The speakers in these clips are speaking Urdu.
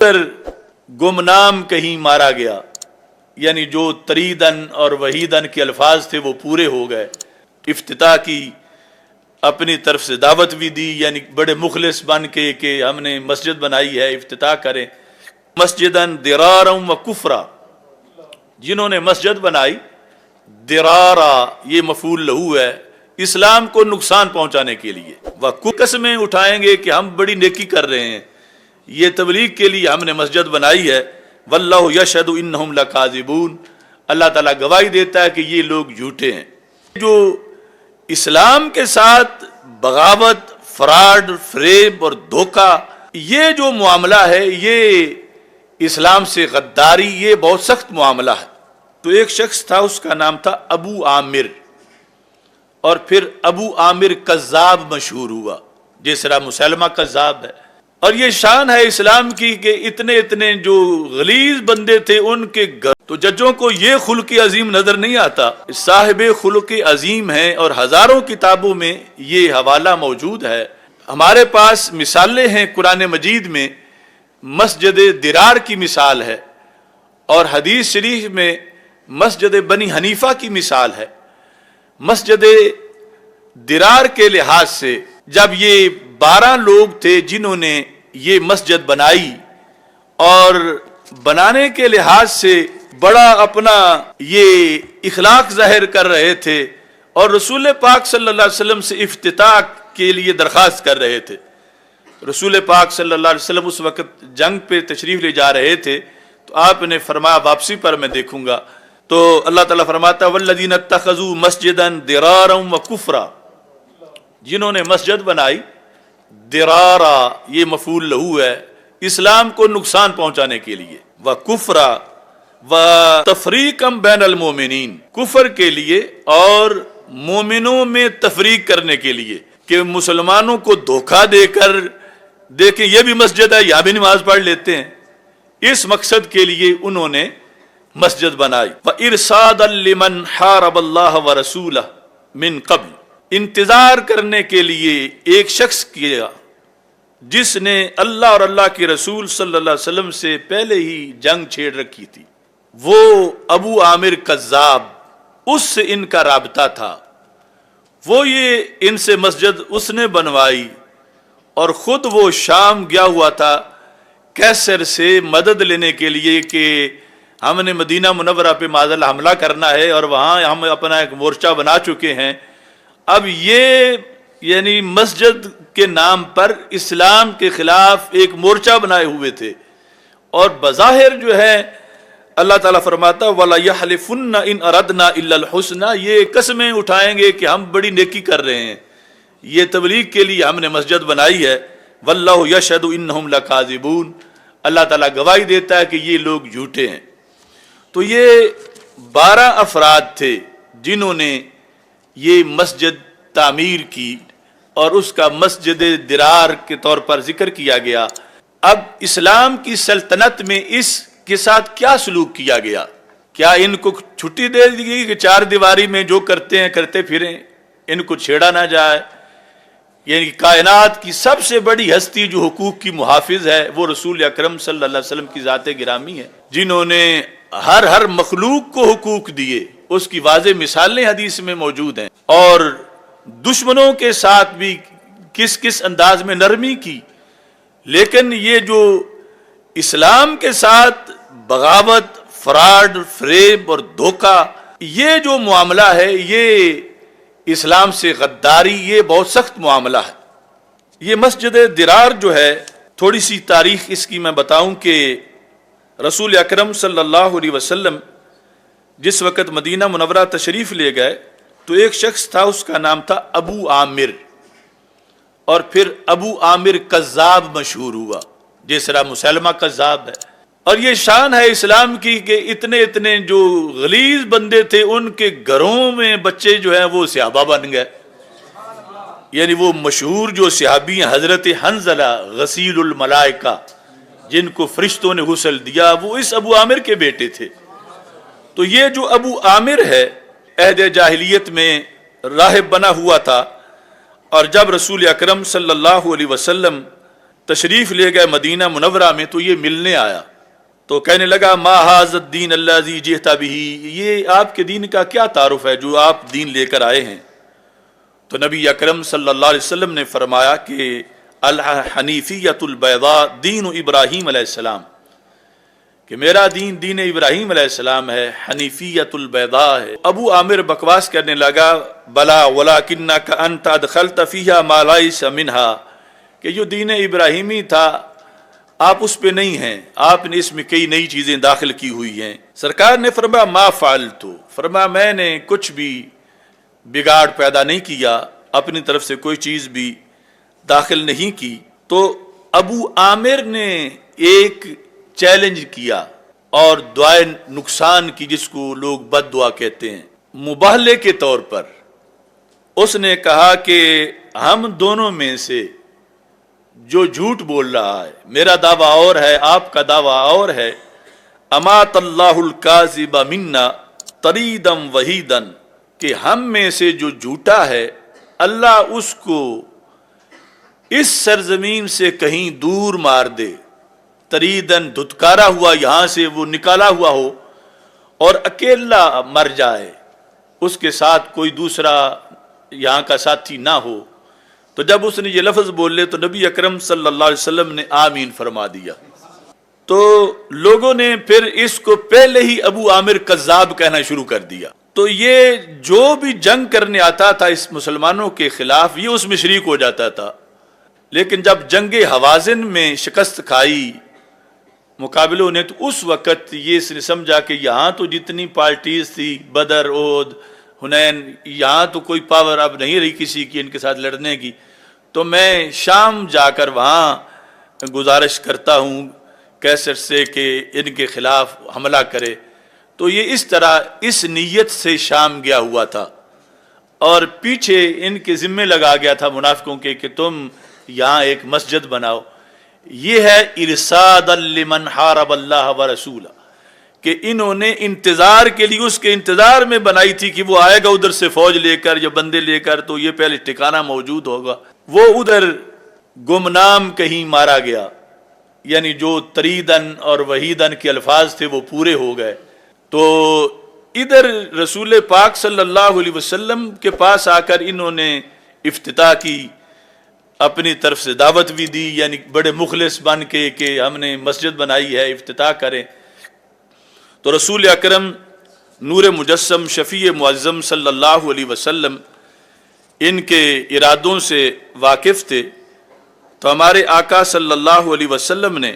پر گمنام کہیں مارا گیا، یعنی جو تریدن اور وحیدن کے الفاظ تھے وہ پورے ہو گئے۔ افتتاح کی، اپنی طرف سے دعوت بھی دی، یعنی بڑے مخلص بن کے کہ ہم نے مسجد بنائی ہے، افتتاح کریں۔ مسجدن درارا و کفرا، جنہوں نے مسجد بنائی، درارا یہ مفعول لہو ہے، اسلام کو نقصان پہنچانے کے لیے، وہ قسمیں اٹھائیں گے کہ ہم بڑی نیکی کر رہے ہیں، یہ تبلیغ کے لیے ہم نے مسجد بنائی ہے۔ واللہ یشہد انہم لکاذبون، اللہ تعالیٰ گواہی دیتا ہے کہ یہ لوگ جھوٹے ہیں۔ جو اسلام کے ساتھ بغاوت، فراڈ، فریب اور دھوکہ، یہ جو معاملہ ہے، یہ اسلام سے غداری، یہ بہت سخت معاملہ ہے۔ تو ایک شخص تھا، اس کا نام تھا ابو عامر، اور پھر ابو عامر کذاب مشہور ہوا، جس طرح مسلمہ کذاب ہے۔ اور یہ شان ہے اسلام کی کہ اتنے جو غلیظ بندے تھے ان کے گھر، تو ججوں کو یہ خلق عظیم نظر نہیں آتا، صاحب خلق عظیم ہیں، اور ہزاروں کتابوں میں یہ حوالہ موجود ہے۔ ہمارے پاس مثالیں ہیں قرآن مجید میں، مسجد درار کی مثال ہے، اور حدیث شریف میں مسجد بنی حنیفہ کی مثال ہے۔ مسجد درار کے لحاظ سے جب یہ 12 لوگ تھے جنہوں نے یہ مسجد بنائی، اور بنانے کے لحاظ سے بڑا اپنا یہ اخلاق ظاہر کر رہے تھے، اور رسول پاک صلی اللہ علیہ وسلم سے افتتاح کے لیے درخواست کر رہے تھے۔ رسول پاک صلی اللہ علیہ وسلم اس وقت جنگ پہ تشریف لے جا رہے تھے، تو آپ نے فرمایا واپسی پر میں دیکھوں گا۔ تو اللہ تعالیٰ فرماتا ہے والذین اتخذوا مسجدا درارا وکفرا، جنہوں نے مسجد بنائی، درارا یہ مفعول لہو ہے، اسلام کو نقصان پہنچانے کے لیے، وکفرا وتفریقا بین المومنین، کفر کے لیے اور مومنوں میں تفریق کرنے کے لیے، کہ مسلمانوں کو دھوکہ دے کر دیکھیں یہ بھی مسجد ہے، یہاں بھی نماز پڑھ لیتے ہیں، اس مقصد کے لیے انہوں نے مسجد بنائی۔ وَإِرْصَادًا لِمَنْ حَارَبَ اللَّهَ وَرَسُولَهُ مِنْ قَبْلِ، انتظار کرنے کے لیے ایک شخص کیا جس نے اللہ اور اللہ کے رسول صلی اللہ علیہ وسلم سے پہلے ہی جنگ چھیڑ رکھی تھی، وہ ابو عامر کذاب، اس سے ان کا رابطہ تھا، وہ یہ ان سے مسجد اس نے بنوائی، اور خود وہ شام گیا ہوا تھا کیسر سے مدد لینے کے لیے کہ ہم نے مدینہ منورہ پہ معاذ حملہ کرنا ہے، اور وہاں ہم اپنا ایک مورچہ بنا چکے ہیں۔ اب یہ یعنی مسجد کے نام پر اسلام کے خلاف ایک مورچہ بنائے ہوئے تھے، اور بظاہر جو ہے اللہ تعالیٰ فرماتا وَلَا يَحْلِفُنَّ إِنْ أَرَدْنَا إِلَّا الْحُسْنَى، یہ قسمیں اٹھائیں گے کہ ہم بڑی نیکی کر رہے ہیں، یہ تبلیغ کے لیے ہم نے مسجد بنائی ہے۔ وَاللَّهُ يَشْهَدُ إِنَّهُمْ لَكَاذِبُونَ، اللہ تعالیٰ گواہی دیتا ہے کہ یہ لوگ جھوٹے ہیں۔ تو یہ 12 افراد تھے جنہوں نے یہ مسجد تعمیر کی، اور اس کا مسجد درار کے طور پر ذکر کیا گیا۔ اب اسلام کی سلطنت میں اس کے ساتھ کیا سلوک کیا گیا؟ کیا ان کو چھٹی دے دی گئی کہ 4 دیواری میں جو کرتے ہیں کرتے پھریں، ان کو چھیڑا نہ جائے؟ یعنی کائنات کی سب سے بڑی ہستی جو حقوق کی محافظ ہے وہ رسول اکرم صلی اللہ علیہ وسلم کی ذات گرامی ہے، جنہوں نے ہر مخلوق کو حقوق دیے، اس کی واضح مثالیں حدیث میں موجود ہیں، اور دشمنوں کے ساتھ بھی کس انداز میں نرمی کی۔ لیکن یہ جو اسلام کے ساتھ بغاوت، فراڈ، فریب اور دھوکہ، یہ جو معاملہ ہے، یہ اسلام سے غداری، یہ بہت سخت معاملہ ہے۔ یہ مسجد درار جو ہے، تھوڑی سی تاریخ اس کی میں بتاؤں کہ رسول اکرم صلی اللہ علیہ وسلم جس وقت مدینہ منورہ تشریف لے گئے، تو ایک شخص تھا، اس کا نام تھا ابو عامر، اور پھر ابو عامر کذاب مشہور ہوا، جس طرح مسلمہ کذاب ہے۔ اور یہ شان ہے اسلام کی کہ اتنے جو غلیظ بندے تھے ان کے گھروں میں بچے جو ہیں وہ صحابہ بن گئے، یعنی وہ مشہور جو صحابی ہیں حضرت حنظلہ غسیل الملائکہ، جن کو فرشتوں نے غسل دیا، وہ اس ابو عامر کے بیٹے تھے۔ تو یہ جو ابو عامر ہے عہد جاہلیت میں راہب بنا ہوا تھا، اور جب رسول اکرم صلی اللہ علیہ وسلم تشریف لے گئے مدینہ منورہ میں تو یہ ملنے آیا، تو کہنے لگا ما ھذا الدین الذی جئت بہ، یہ آپ کے دین کا کیا تعارف ہے جو آپ دین لے کر آئے ہیں؟ تو نبی اکرم صلی اللہ علیہ وسلم نے فرمایا کہ الحنیفیۃ البیضاء دین ابراہیم علیہ السلام، کہ میرا دین دین ابراہیم علیہ السلام ہے، حنیفیۃ البیضاء ہے۔ ابو عامر بکواس کرنے لگا بلا ولکنک انت ادخلت فیہا ما لیس منہا، کہ جو دین ابراہیمی تھا آپ اس پہ نہیں ہیں، آپ نے اس میں کئی نئی چیزیں داخل کی ہوئی ہیں۔ سرکار نے فرمایا ما فعلت، فرمایا میں نے کچھ بھی بگاڑ پیدا نہیں کیا، اپنی طرف سے کوئی چیز بھی داخل نہیں کی۔ تو ابو عامر نے ایک چیلنج کیا اور دعائے نقصان کی، جس کو لوگ بد دعا کہتے ہیں، مباہلے کے طور پر اس نے کہا کہ ہم دونوں میں سے جو جھوٹ بول رہا ہے، میرا دعویٰ اور ہے، آپ کا دعویٰ اور ہے، امات اللہ الکاذب منا طریدا وحیدا، کہ ہم میں سے جو جھوٹا ہے اللہ اس کو اس سرزمین سے کہیں دور مار دے، طریدن دھتکارا ہوا یہاں سے وہ نکالا ہوا ہو اور اکیلا مر جائے، اس کے ساتھ کوئی دوسرا یہاں کا ساتھی نہ ہو۔ تو جب اس نے یہ لفظ بولے تو نبی اکرم صلی اللہ علیہ وسلم نے آمین فرما دیا۔ تو لوگوں نے پھر اس کو پہلے ہی ابو عامر کذاب کہنا شروع کر دیا۔ تو یہ جو بھی جنگ کرنے آتا تھا اس مسلمانوں کے خلاف، یہ اس میں شریک ہو جاتا تھا، لیکن جب جنگ حوازن میں شکست کھائی مقابلوں نے، تو اس وقت یہ اس نے سمجھا کہ یہاں تو جتنی پارٹیز تھی، بدر، احد، حنین، یہاں تو کوئی پاور اب نہیں رہی کسی کی ان کے ساتھ لڑنے کی، تو میں شام جا کر وہاں گزارش کرتا ہوں کیسر سے کہ ان کے خلاف حملہ کرے۔ تو یہ اس طرح اس نیت سے شام گیا ہوا تھا، اور پیچھے ان کے ذمے لگا گیا تھا منافقوں کے کہ تم یہاں ایک مسجد بناؤ۔ یہ ہے ارصادا لمن حارب اللہ ورسولہ، کہ انہوں نے انتظار کے لیے اس کے انتظار میں بنائی تھی کہ وہ آئے گا ادھر سے فوج لے کر یا بندے لے کر، تو یہ پہلے ٹھکانہ موجود ہوگا۔ وہ ادھر گمنام کہیں مارا گیا، یعنی جو تریدن اور وحیدن کے الفاظ تھے وہ پورے ہو گئے۔ تو ادھر رسول پاک صلی اللہ علیہ وسلم کے پاس آ کر انہوں نے افتتاح کی، اپنی طرف سے دعوت بھی دی، یعنی بڑے مخلص بن کے کہ ہم نے مسجد بنائی ہے، افتتاح کریں۔ تو رسول اکرم نور مجسم شفیع معظم صلی اللہ علیہ وسلم ان کے ارادوں سے واقف تھے۔ تو ہمارے آقا صلی اللہ علیہ وسلم نے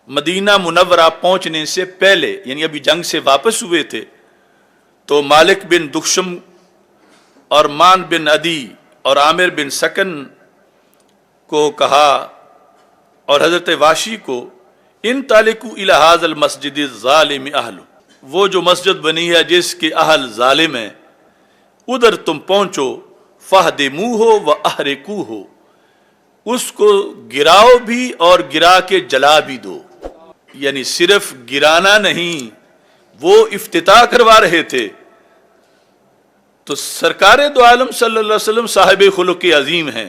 مدینہ منورہ پہنچنے سے پہلے، یعنی ابھی جنگ سے واپس ہوئے تھے، تو مالک بن دخشم اور مان بن عدی اور عامر بن سکن کو کہا اور حضرت واشی کو، ان تالکو الی ھذا المسجد الظالم اہل، وہ جو مسجد بنی ہے جس کے اہل ظالم ہیں ادھر تم پہنچو، فہدموہ و احرقوہ، اس کو گراؤ بھی اور گرا کے جلا بھی دو۔ یعنی صرف گرانا نہیں، وہ افتتاح کروا رہے تھے۔ تو سرکار دو عالم صلی اللہ علیہ وسلم صاحب خلق عظیم ہیں،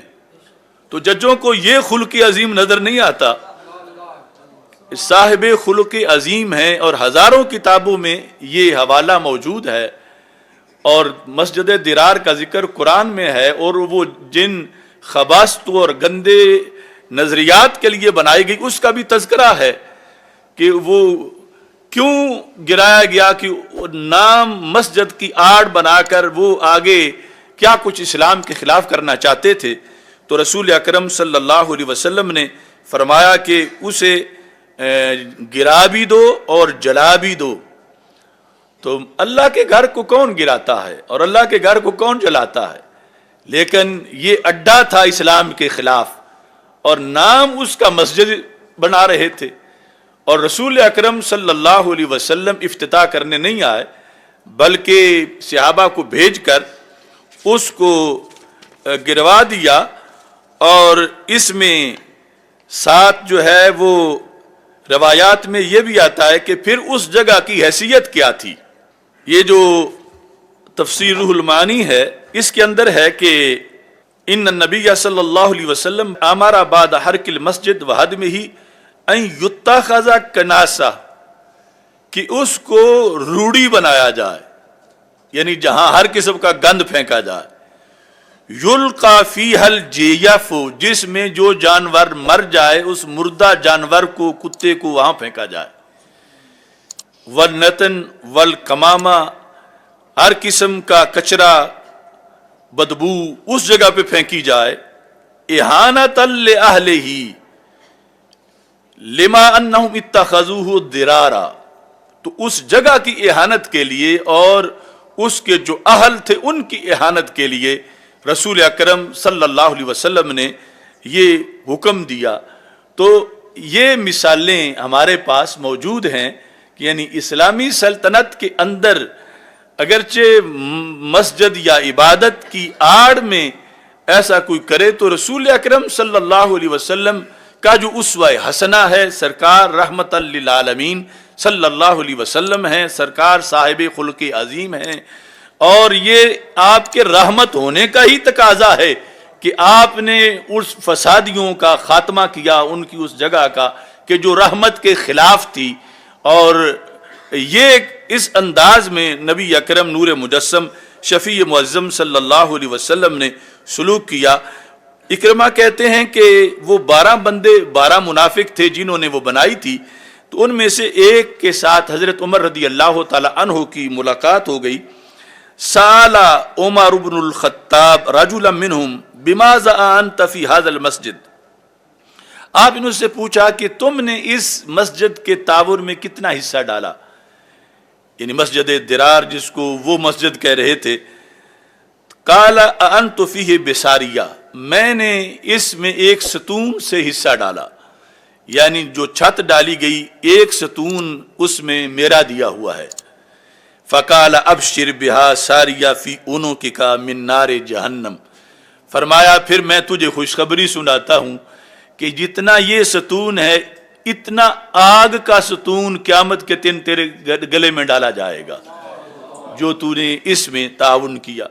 تو ججوں کو یہ خلق عظیم نظر نہیں آتا، صاحب خلق عظیم ہیں، اور ہزاروں کتابوں میں یہ حوالہ موجود ہے، اور مسجد درار کا ذکر قرآن میں ہے، اور وہ جن خباثتوں اور گندے نظریات کے لیے بنائی گئی اس کا بھی تذکرہ ہے کہ وہ کیوں گرایا گیا، کہ نام مسجد کی آڑ بنا کر وہ آگے کیا کچھ اسلام کے خلاف کرنا چاہتے تھے۔ تو رسول اکرم صلی اللہ علیہ وسلم نے فرمایا کہ اسے گرا بھی دو اور جلا بھی دو۔ تو اللہ کے گھر کو کون گراتا ہے اور اللہ کے گھر کو کون جلاتا ہے؟ لیکن یہ اڈا تھا اسلام کے خلاف، اور نام اس کا مسجد بنا رہے تھے، اور رسول اکرم صلی اللہ علیہ وسلم افتتاح کرنے نہیں آئے بلکہ صحابہ کو بھیج کر اس کو گروا دیا۔ اور اس میں ساتھ جو ہے وہ روایات میں یہ بھی آتا ہے کہ پھر اس جگہ کی حیثیت کیا تھی۔ یہ جو تفسیر روح المعانی ہے اس کے اندر ہے کہ ان النبی صلی اللہ علیہ وسلم امر بعد حرق المسجد وہدمہ ان یتخذ کناسہ، کہ اس کو روڑی بنایا جائے، یعنی جہاں ہر قسم کا گند پھینکا جائے، یلقا فیہا الجیف، جس میں جو جانور مر جائے اس مردہ جانور کو، کتے کو وہاں پھینکا جائے، والنتن والقمامہ، ہر قسم کا کچرا بدبو اس جگہ پہ پھینکی جائے، اہانۃ لأہلہ لما انہم اتخذوہ درارا، تو اس جگہ کی اہانت کے لیے اور اس کے جو اہل تھے ان کی اہانت کے لیے رسول اکرم صلی اللہ علیہ وسلم نے یہ حکم دیا۔ تو یہ مثالیں ہمارے پاس موجود ہیں کہ یعنی اسلامی سلطنت کے اندر اگرچہ مسجد یا عبادت کی آڑ میں ایسا کوئی کرے تو رسول اکرم صلی اللہ علیہ وسلم کا جو اسوہ حسنہ ہے، سرکار رحمت للعالمین صلی اللہ علیہ وسلم ہیں، سرکار صاحب خلق عظیم ہیں، اور یہ آپ کے رحمت ہونے کا ہی تقاضا ہے کہ آپ نے اس فسادیوں کا خاتمہ کیا، ان کی اس جگہ کا کہ جو رحمت کے خلاف تھی، اور یہ اس انداز میں نبی اکرم نور مجسم شفیع معظم صلی اللہ علیہ وسلم نے سلوک کیا۔ اکرمہ کہتے ہیں کہ وہ 12 بندے 12 منافق تھے جنہوں نے وہ بنائی تھی، تو ان میں سے ایک کے ساتھ حضرت عمر رضی اللہ تعالی عنہ کی ملاقات ہو گئی۔ سالا عمر بن الخطاب رجلا منہم بماذا انت فی ھذا المسجد، آپ ان سے پوچھا کہ تم نے اس مسجد کے تعمیر میں کتنا حصہ ڈالا، یعنی مسجد درار جس کو وہ مسجد کہہ رہے تھے۔ قال انت فیہ بساریہ، میں نے اس میں ایک ستون سے حصہ ڈالا، یعنی جو چھت ڈالی گئی ایک ستون اس میں میرا دیا ہوا ہے۔ فقال ابشر بہا ساریہ فی عنقک من نار جہنم، فرمایا پھر میں تجھے خوشخبری سناتا ہوں کہ جتنا یہ ستون ہے اتنا آگ کا ستون قیامت کے دن تیرے گلے میں ڈالا جائے گا جو تو نے اس میں تعاون کیا۔